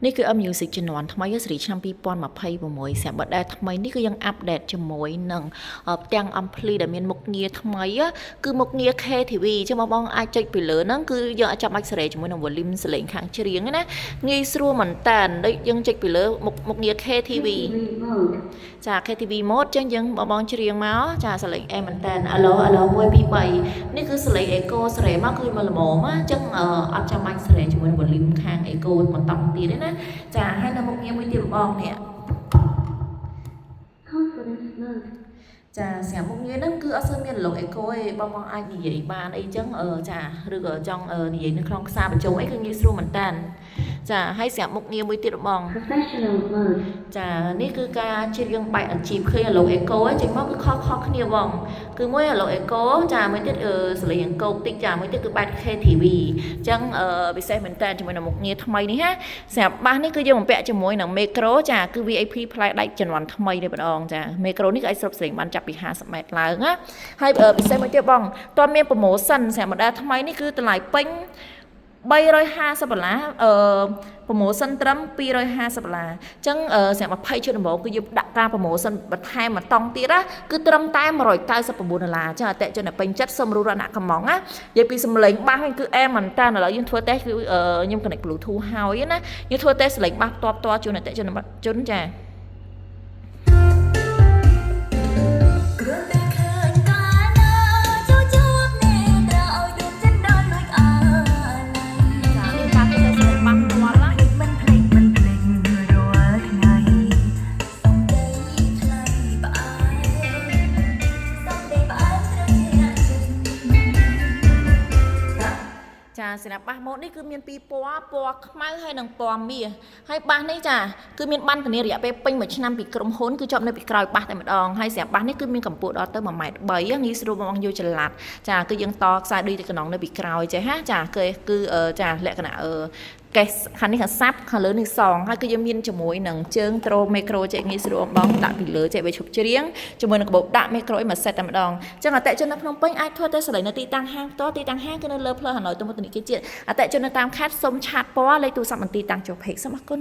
นี่คือ music ជំនាន់ថ្មីស្រីឆ្នាំ2026ស្រាប់បដដែលថ្មីនេះគឺยังអាប់ដេតជាមួយនឹងទាំង ampli ដែលមានមុខងារថ្មីគឺមុខងារ KTV ចឹងបងអាចចុចពីលើហ្នឹងគឺយើងអាចចាប់បាច់សេរីជាមួយនឹង volume សលេងខាងច្រៀងណាងាយស្រួលមែនតើដូចយើងចុចពីលើមុខងារ KTV ចា KTV mode ចឹងយើងបងច្រៀងមកចាសលេងអែមែនតើ allo 1 2 3នេះគឺសលេង echo សេរីមកគឺមកល្មមចឹងអត់ចាំបាច់សេរីជាមួយនឹង volume ខាង echo បន្តទៀតទេណាចាហើយនៅមុខងារមួយទៀតបងនេះ confidence mode ចាស្រាប់មុខងារហ្នឹងគឺអត់សូវមានឡុកអេកូទេបងអាចនិយាយបានអីចឹងចាឬក៏ចង់និយាយនៅក្នុងខ្សែបញ្ចូលអីគឺងាយស្រួលមែនតើចាហើយស្រាប់មុខងារមួយទៀតបង professional mode ចានេះគឺការច្រៀងបែបអាជីពឃើញឡុកអេកូចេញមកគឺខុសគ្នាបងគឺមួយឡុកអេកូចាមួយទៀតសលេងអង្គតិចចាមួយទៀតគឺបែប KTV អញ្ចឹងពិសេសមែនតើជាមួយនឹងមុខងារថ្មីនេះណាស្រាប់បាសនេះគឺយើងបំពាក់ជាមួយនឹង micro ចាគឺ VIP ផ្លែដែកជំនាន់ថ្មីនេះម្ដងចា micro នេះគឺអាចស្រូបសលេងបានចាប់ពី50ម៉ែត្រឡើងណាហើយពិសេសមួយទៀតបងតើមាន promotion សម្រាប់ model ថ្មីនេះគឺតម្លៃពេញ$350 promotion ត្រឹម$250អញ្ចឹងសម្រាប់20ឈុតដំបូងគឺយើងដាក់ការ promotion បន្ថែមមួយតង់ទៀតណាគឺត្រឹមតែ$199អញ្ចឹងអតិជនពេញចិត្តសូមរួមរណៈកំងណានិយាយពីសំឡេងបាសនេះគឺអែមែនតើឥឡូវយើងធ្វើតេស្តគឺខ្ញុំ connect Bluetooth ហើយណាយើងធ្វើតេស្តសំឡេងបាសផ្ទាល់ជូនអតិជនចាចាសម្រាប់បាសម៉ូតនេះគឺមានពីរពណ៌ខ្មៅហើយនិងពណ៌មាសហើយបាសនេះចាគឺមានបានធានារយៈពេលពេញ1ឆ្នាំពីក្រុមហ៊ុនគឺជាប់នៅពីក្រោយបាសតែម្ដងហើយសម្រាប់បាសនេះគឺមានកម្ពស់ដល់ទៅ1.3ម៉ែត្រងាយស្រួលបងយកចល័តចាគឺយើងតខ្សែដូចទៅកណ្ដងនៅពីក្រោយចេះហាចាគឺចាលក្ខណៈកេសខាងនេះខាងសាប់ខាងលើនេះសងហើយគឺយើងមានជាមួយនឹងជើងត្រូមីក្រូចេះងាយស្រួលបងដាក់ពីលើចេះវាឈប់ច្រៀងជាមួយនឹងកាបូបដាក់មីក្រូឲ្យមួយសេតតែម្ដងអញ្ចឹងអតិជននៅភ្នំពេញអាចធ្វើតែសលេងនៅទីតាំងហាងផ្ទាល់ទីតាំងហាងគឺនៅលើផ្លូវហាណូយទៅមុខធនាគារជាតិអតិជននៅតាមខេត្តសូមឆាតពណ៌លេខទូរស័ព្ទមន្ទីរតាំងចុះភេកសូមអរគុណ